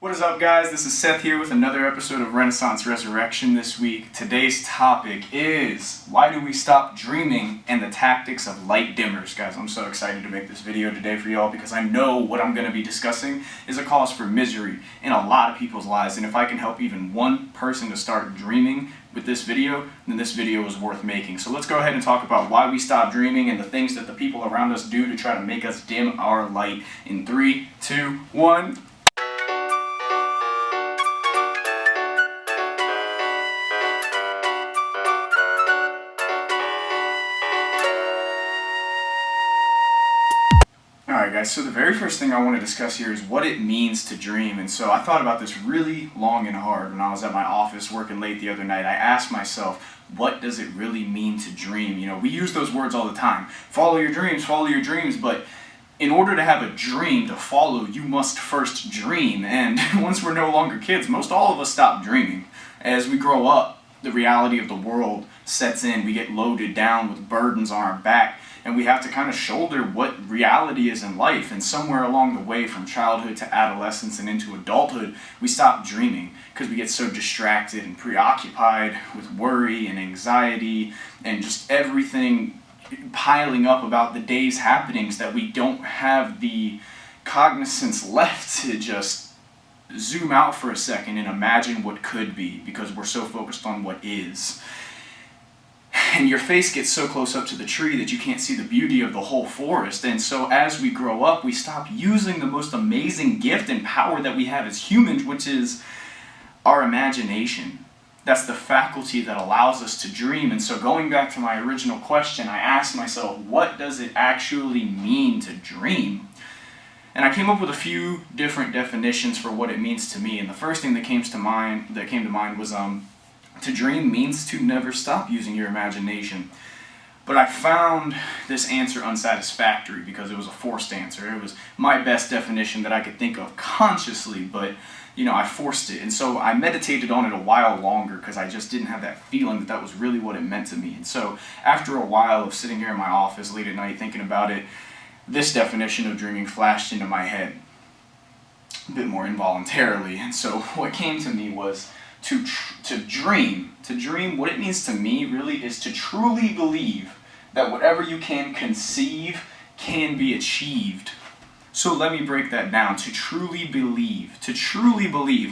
What is up, guys? This is Seth here with another episode of Renaissance Resurrection this week. Today's topic is why do we stop dreaming and the tactics of light dimmers. Guys, I'm so excited to make this video today for y'all because I know what I'm going to be discussing is a cause for misery in a lot of people's lives, and if I can help even one person to start dreaming with this video, then this video is worth making. So let's go ahead and talk about why we stop dreaming and the things that the people around us do to try to make us dim our light in 3, 2, 1. Alright guys, so the very first thing I want to discuss here is what it means to dream. And so I thought about this really long and hard when I was at my office working late the other night. I asked myself, what does it really mean to dream? You know, we use those words all the time. Follow your dreams, but in order to have a dream to follow, you must first dream. And once we're no longer kids, most all of us stop dreaming. As we grow up, the reality of the world sets in. We get loaded down with burdens on our back, and we have to kind of shoulder what reality is in life. And somewhere along the way, from childhood to adolescence and into adulthood, we stop dreaming because we get so distracted and preoccupied with worry and anxiety and just everything piling up about the day's happenings that we don't have the cognizance left to just zoom out for a second and imagine what could be, because we're so focused on what is. And your face gets so close up to the tree that you can't see the beauty of the whole forest. And so as we grow up, we stop using the most amazing gift and power that we have as humans, which is our imagination. That's the faculty that allows us to dream. And so going back to my original question, I asked myself, what does it actually mean to dream? And I came up with a few different definitions for what it means to me. And the first thing that came to mind was to dream means to never stop using your imagination. But I found this answer unsatisfactory because it was a forced answer. It was my best definition that I could think of consciously, but I forced it. And so I meditated on it a while longer because I just didn't have that feeling that that was really what it meant to me. And so after a while of sitting here in my office late at night thinking about it, this definition of dreaming flashed into my head a bit more involuntarily. And so what came to me was to dream. To dream, what it means to me really is to truly believe that whatever you can conceive can be achieved. So let me break that down. To truly believe,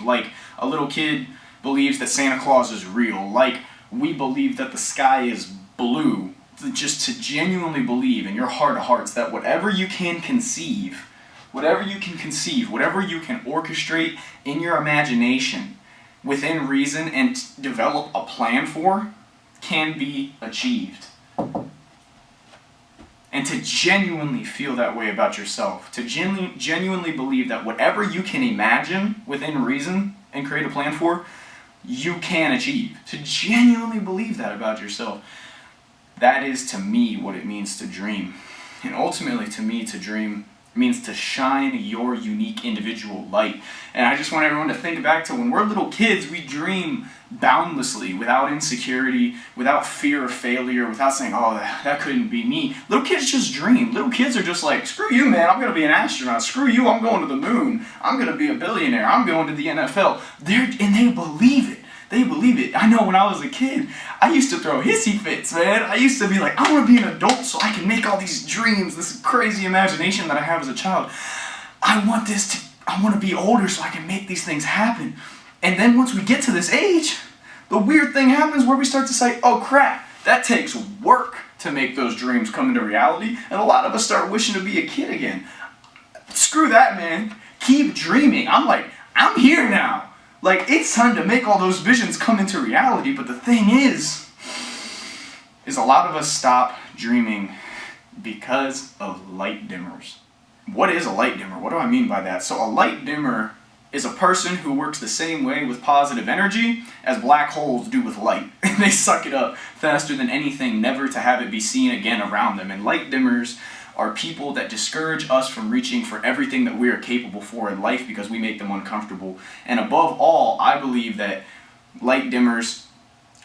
like a little kid believes that Santa Claus is real, like we believe that the sky is blue. Just to genuinely believe in your heart of hearts that whatever you can conceive, whatever you can orchestrate in your imagination within reason and develop a plan for, can be achieved. And to genuinely feel that way about yourself, to genuinely believe that whatever you can imagine within reason and create a plan for, you can achieve. To genuinely believe that about yourself. That is, to me, what it means to dream. And ultimately, to me, to dream means to shine your unique individual light. And I just want everyone to think back to when we're little kids, we dream boundlessly, without insecurity, without fear of failure, without saying, oh, that couldn't be me. Little kids just dream. Little kids are just like, screw you, man, I'm going to be an astronaut. Screw you, I'm going to the moon. I'm going to be a billionaire. I'm going to the NFL. And they believe it. They believe it. I know when I was a kid, I used to throw hissy fits, man. I used to be like, I want to be an adult so I can make all these dreams, this crazy imagination that I have as a child. I want to be older so I can make these things happen. And then once we get to this age, the weird thing happens where we start to say, oh crap, that takes work to make those dreams come into reality. And a lot of us start wishing to be a kid again. Screw that, man. Keep dreaming. I'm here now. Like, it's time to make all those visions come into reality, but the thing is a lot of us stop dreaming because of light dimmers. What is a light dimmer? What do I mean by that? So a light dimmer is a person who works the same way with positive energy as black holes do with light. They suck it up faster than anything, never to have it be seen again around them. And light dimmers are people that discourage us from reaching for everything that we are capable for in life because we make them uncomfortable. And above all, I believe that light dimmers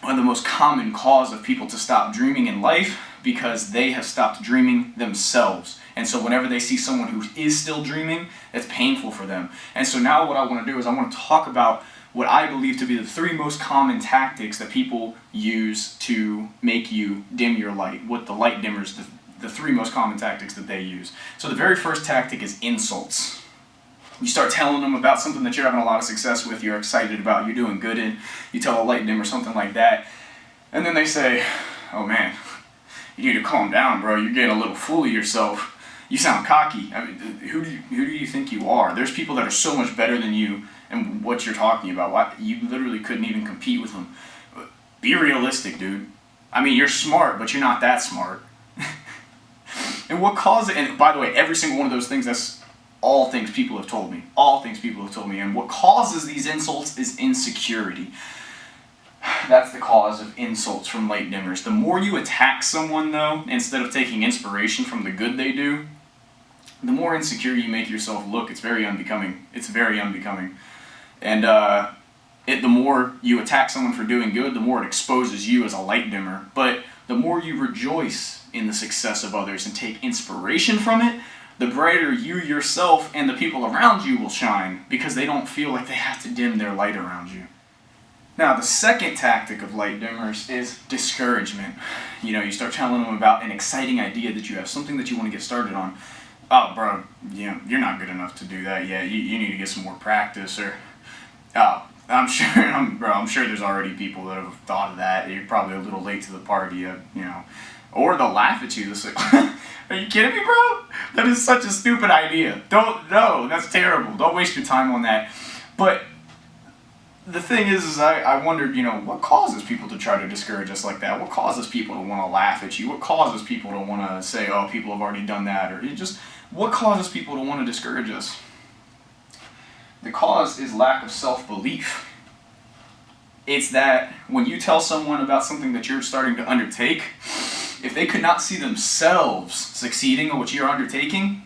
are the most common cause of people to stop dreaming in life because they have stopped dreaming themselves. And so whenever they see someone who is still dreaming, it's painful for them. And so now what I want to do is I want to talk about what I believe to be the 3 most common tactics that people use to make you dim your light. What the light dimmers, the 3 most common tactics that they use. So the very first tactic is insults. You start telling them about something that you're having a lot of success with, you're excited about, you're doing good in, you tell a light dimmer something like that, and then they say, oh man, you need to calm down, bro, you're getting a little full of yourself. You sound cocky. I mean, who do you think you are? There's people that are so much better than you and what you're talking about. You literally couldn't even compete with them. Be realistic, dude. I mean, you're smart, but you're not that smart. And what causes it, and by the way, every single one of those things, that's all things people have told me. All things people have told me. And what causes these insults is insecurity. That's the cause of insults from light dimmers. The more you attack someone, though, instead of taking inspiration from the good they do, the more insecure you make yourself look. It's very unbecoming. It's very unbecoming. And the more you attack someone for doing good, the more it exposes you as a light dimmer. But the more you rejoice in the success of others and take inspiration from it, the brighter you yourself and the people around you will shine, because they don't feel like they have to dim their light around you. Now, the second tactic of light dimmers is discouragement. You start telling them about an exciting idea that you have, something that you want to get started on. Oh, bro, you're not good enough to do that yet. You need to get some more practice. Or, oh, I'm sure there's already people that have thought of that. You're probably a little late to the party, Or they'll laugh at you. They'll say, are you kidding me, bro? That is such a stupid idea. No, that's terrible. Don't waste your time on that. But the thing is I wondered, what causes people to try to discourage us like that? What causes people to want to laugh at you? What causes people to want to say, oh, people have already done that? Or what causes people to want to discourage us? The cause is lack of self-belief. It's that when you tell someone about something that you're starting to undertake, if they could not see themselves succeeding in what you're undertaking,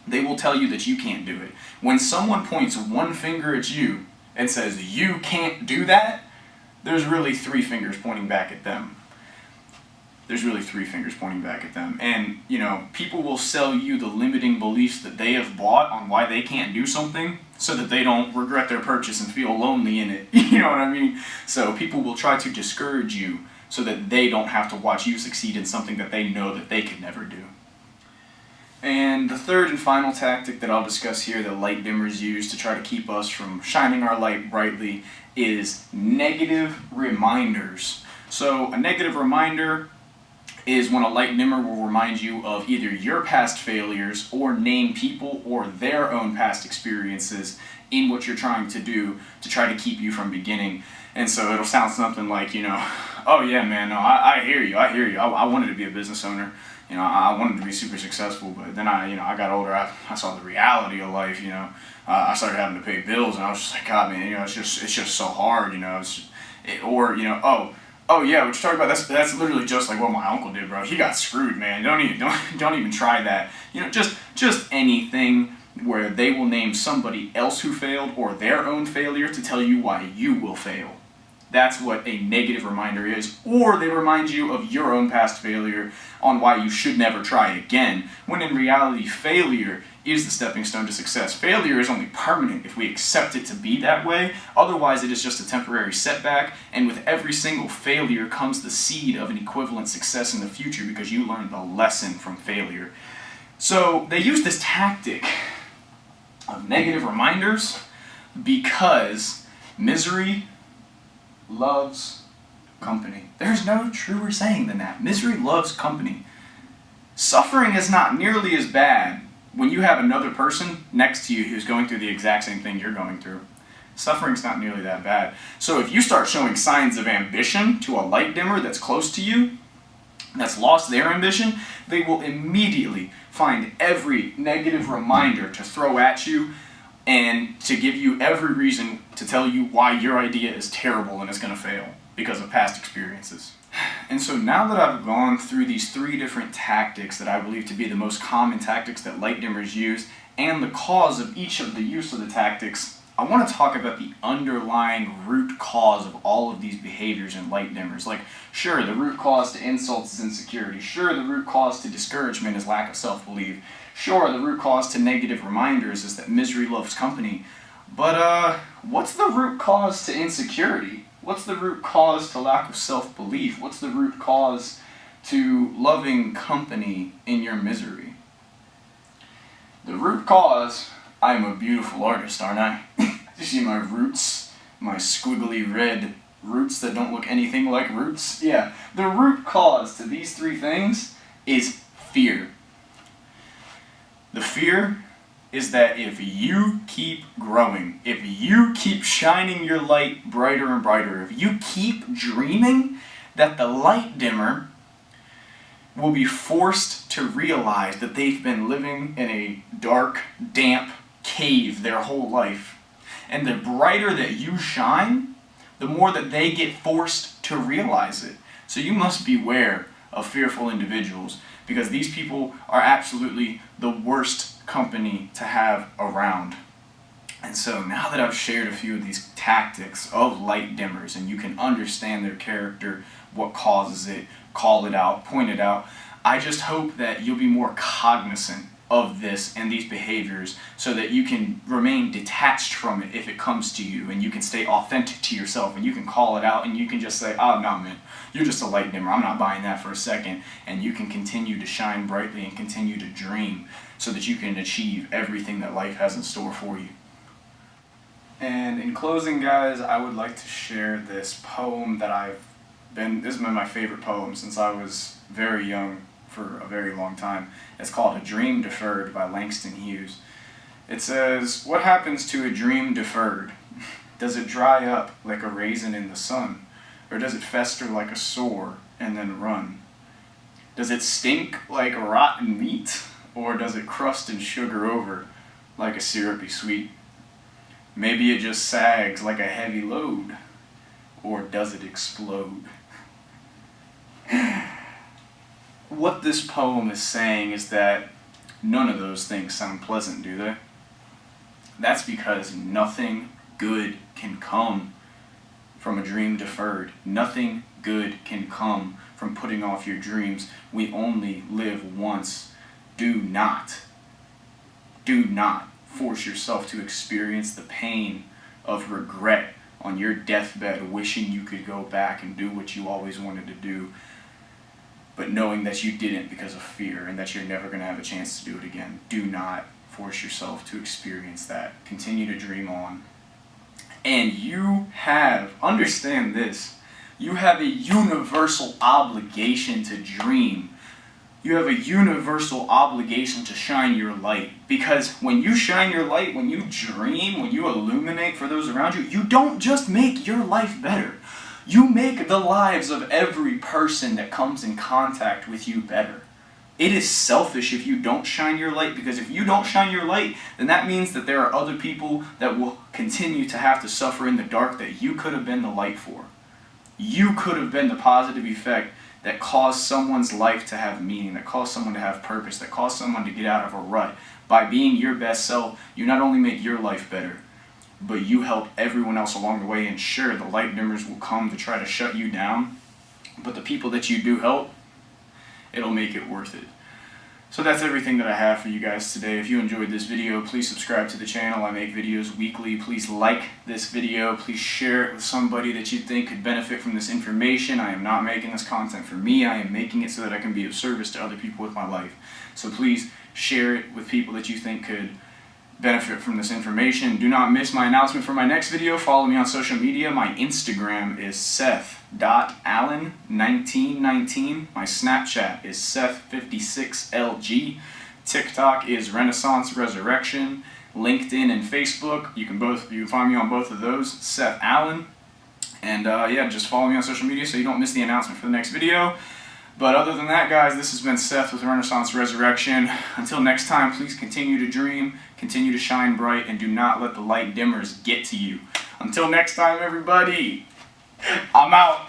they will tell you that you can't do it. When someone points one finger at you and says, you can't do that, there's really 3 fingers pointing back at them. And, people will sell you the limiting beliefs that they have bought on why they can't do something so that they don't regret their purchase and feel lonely in it. You know what I mean? So people will try to discourage you so that they don't have to watch you succeed in something that they know that they could never do. And the third and final tactic that I'll discuss here that light dimmers use to try to keep us from shining our light brightly is negative reminders. So a negative reminder is when a light dimmer will remind you of either your past failures or name people or their own past experiences in what you're trying to do to try to keep you from beginning. And so it'll sound something like, oh yeah, man, no, I hear you. I wanted to be a business owner. I wanted to be super successful, but then I got older. I saw the reality of life. I started having to pay bills, and I was just like, God, man, it's just so hard. Oh yeah, what you're talking about, that's literally just like what my uncle did, bro. He got screwed, man. Don't even try that. Just anything where they will name somebody else who failed or their own failure to tell you why you will fail. That's what a negative reminder is. Or they remind you of your own past failure on why you should never try again, when in reality, failure is the stepping stone to success. Failure is only permanent if we accept it to be that way. Otherwise, it is just a temporary setback, and with every single failure comes the seed of an equivalent success in the future because you learned the lesson from failure. So they use this tactic of negative reminders because misery loves company. There's no truer saying than that. Misery loves company. Suffering is not nearly as bad when you have another person next to you who's going through the exact same thing you're going through. Suffering's not nearly that bad. So if you start showing signs of ambition to a light dimmer that's close to you, that's lost their ambition, they will immediately find every negative reminder to throw at you and to give you every reason to tell you why your idea is terrible and is going to fail because of past experiences. And so now that I've gone through these 3 different tactics that I believe to be the most common tactics that light dimmers use and the cause of each of the use of the tactics, I want to talk about the underlying root cause of all of these behaviors and light dimmers. Like, sure, the root cause to insults is insecurity. Sure, the root cause to discouragement is lack of self-belief. Sure, the root cause to negative reminders is that misery loves company. But what's the root cause to insecurity? What's the root cause to lack of self-belief? What's the root cause to loving company in your misery? The root cause, I'm a beautiful artist, aren't I? You see my roots? My squiggly red roots that don't look anything like roots? Yeah, the root cause to these three things is fear. The fear is that if you keep growing, if you keep shining your light brighter and brighter, if you keep dreaming, that the light dimmer will be forced to realize that they've been living in a dark, damp cave their whole life. And the brighter that you shine, the more that they get forced to realize it. So you must beware of fearful individuals, because these people are absolutely the worst company to have around. And so now that I've shared a few of these tactics of light dimmers and you can understand their character, what causes it, call it out, point it out, I just hope that you'll be more cognizant of this and these behaviors so that you can remain detached from it if it comes to you, and you can stay authentic to yourself and you can call it out and you can just say, oh no man, you're just a light dimmer, I'm not buying that for a second, and you can continue to shine brightly and continue to dream so that you can achieve everything that life has in store for you. And in closing, guys, I would like to share this poem that this has been my favorite poem since I was very young, for a very long time. It's called A Dream Deferred by Langston Hughes. It says, what happens to a dream deferred? Does it dry up like a raisin in the sun? Or does it fester like a sore and then run? Does it stink like a rotten meat? Or does it crust and sugar over like a syrupy sweet? Maybe it just sags like a heavy load. Or does it explode? What this poem is saying is that none of those things sound pleasant, do they? That's because nothing good can come from a dream deferred. Nothing good can come from putting off your dreams. We only live once. Do not force yourself to experience the pain of regret on your deathbed, wishing you could go back and do what you always wanted to do, but knowing that you didn't because of fear and that you're never going to have a chance to do it again. Do not force yourself to experience that. Continue to dream on. And understand this, you have a universal obligation to dream. You have a universal obligation to shine your light. Because when you shine your light, when you dream, when you illuminate for those around you, you don't just make your life better. You make the lives of every person that comes in contact with you better. It is selfish if you don't shine your light, because if you don't shine your light, then that means that there are other people that will continue to have to suffer in the dark that you could have been the light for. You could have been the positive effect that caused someone's life to have meaning, that caused someone to have purpose, that caused someone to get out of a rut. By being your best self, you not only make your life better, but you help everyone else along the way. And sure, the light dimmers will come to try to shut you down, but the people that you do help, it'll make it worth it. So that's everything that I have for you guys today. If you enjoyed this video, please subscribe to the channel. I make videos weekly. Please like this video. Please share it with somebody that you think could benefit from this information. I am not making this content for me. I am making it so that I can be of service to other people with my life. So please share it with people that you think could benefit from this information. Do not miss my announcement for my next video. Follow me on social media. My Instagram is Seth.Allen1919. My Snapchat is Seth56LG. TikTok is Renaissance Resurrection. LinkedIn and Facebook, you can find me on both of those, Seth Allen. And yeah, just follow me on social media so you don't miss the announcement for the next video. But other than that, guys, this has been Seth with Renaissance Resurrection. Until next time, please continue to dream, continue to shine bright, and do not let the light dimmers get to you. Until next time, everybody, I'm out.